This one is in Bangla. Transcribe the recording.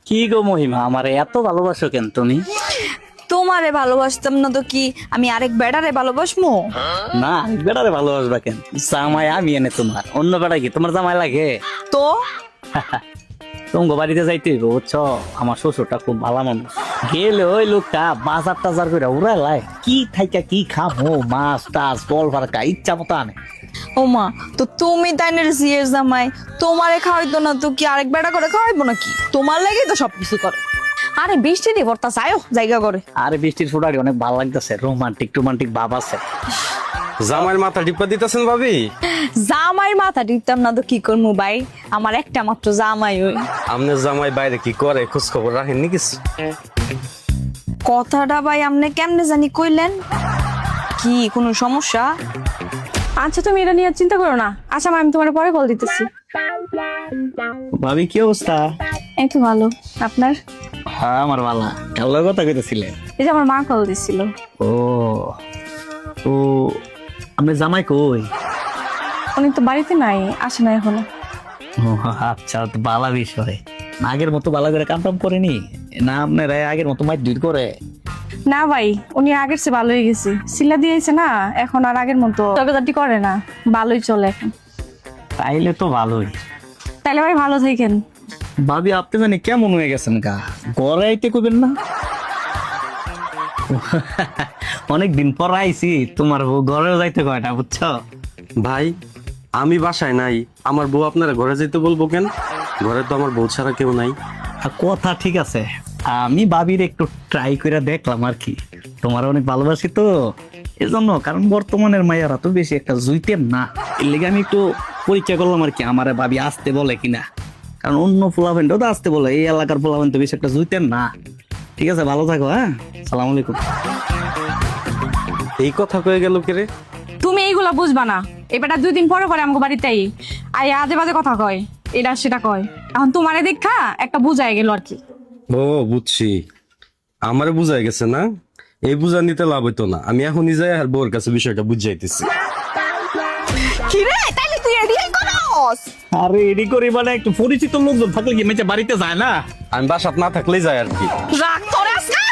কি গো মহিমা, আমারে এত ভালোবাসো কেন তুমি? তোমারে ভালোবাসতাম না তো কি আমি আরেক বেড়ারে ভালোবাসমো? না, বেটারে ভালোবাসবা কেন? জামাই আমি এনে তোমার, অন্য বেটা কি তোমার জামাই লাগে? তো তোমার বাড়িতে যাইতে হইব, বুঝছো? আমার শ্বশুরটা খুব ভালো মানুষ। গেলে ওই লোকটা বাজার টাজার করে উড়ালাই, কি থাইকা কি খামো, মাছ টাছ বল ফারকা ইচ্ছা মতো আনে। ও মা, তো তুমি তাইনের জিয়ের জামাই, তোমারে খাওয়াইতো না তো কি আরেক বেড়া করে খাওয়াইবো নাকি? তোমার লাগে তো সবকিছু করে। আরে বৃষ্টি দিয়ে বর্তাস আয়ো জায়গা করে। আরে বৃষ্টির ফুটারি অনেক ভালো লাগতেছে, রোমান্টিক টোমান্টিক ভাব আছে। জামাইয়ের মাথা টিপা দিতেছেন ভাবি? জামাইয়ের মাথা টিপতাম না তো কি করবো ভাই, আমার একটা মাত্র জামাই ওই। আপনার জামাই বাইরে কি করে, খোঁজ খবর রাখেননি কিছু? কথাটা ভাই আপনি কেমনে জানি কইলেন? কি কোনো সমস্যা? আচ্ছা তুমি এটা নিয়ে আর চিন্তা করো না। আচ্ছা মা, আমি তোমার পরে কল দিতেছি। ভাবি কি অবস্থা? এই তো ভালো। আপনার? হ্যাঁ আমার ভালো। কেমন কথা কইতেছিলে? এই যে আমার মা কল দিছিল। ও তো আপনি জামাই কই? উনি তো বাড়িতে নাই, আসে না এখনো। ও আচ্ছা, তো বালা বিষয়। আগের মতো বালা করে কাম টাম করেনি না? আপনারা আগের মতো মাইর দুই করে? না ভাই, উনি আগের চেয়ে ভালো হয়ে গেছে, সিলা দিয়েছে না, এখন আর আগের মতো তর্কাতর্কি করে না, ভালোই চলে এখন। তাইলে তো ভালোই। তাইলে ভাই ভালো থাকেন। ভাবি আপনি জানি কেমন হয়ে গেছেন গা, ঘরে আইতে কইবেন না? অনেক দিন পর আইছি, তোমার বউ ঘরেও যাইতে কয় না, বুঝছো? ভাই আমি বাসায় নাই, আমার বউ আপনারা ঘরে যেতে বলবো কেন? ঘরে তো আমার বউ ছাড়া কেউ নাই। আর কথা ঠিক আছে, আমি ভাবির একটু ট্রাই করে দেখলাম আর কি। তোমার অনেক ভালোবাসি তো এজন্য, কারণ বর্তমানের মাইয়ারা তো বেশি একটা জুইতেন না, এর লেগে আমি একটু পরীক্ষা করলাম আর কি, আমারে ভাবি আসতে বলে কিনা। কারণ অন্য পোলাভেন্টও তো আসতে বলে, এই এলাকার পোলাভেন্ট তো বেশি একটা জুইতেন না। ঠিক আছে, ভালো থাকো। হ্যাঁ, সালাম আলাইকুম। এই কথা কয়ে গেল কে রে? তুমি এইগুলা বুঝবা না। এবারটা 2 দিন পরে আমার বাড়িতেই আই আজে বাজে কথা কয়, এটা সেটা কয়। এখন তোমারে দেখা একটা বুঝাই গেল আর কি। ও বুঝছি, আমারে বুঝাই গেছে না? এই বুঝা নিতে লাভ হইতো না, আমি এখনই যাই আর বউর কাছে বিষয়টা বুঝাইতেছি। কি রে, তাইলে তুই এডিয়াই করস? আরে এডি করি মানে একটু পরিচিত লোকজন থাকলে কি মেচে বাড়িতে যায় না? আমি বাসাত না থাকলেই যাই আর কি। রাগ তোরে আজকে।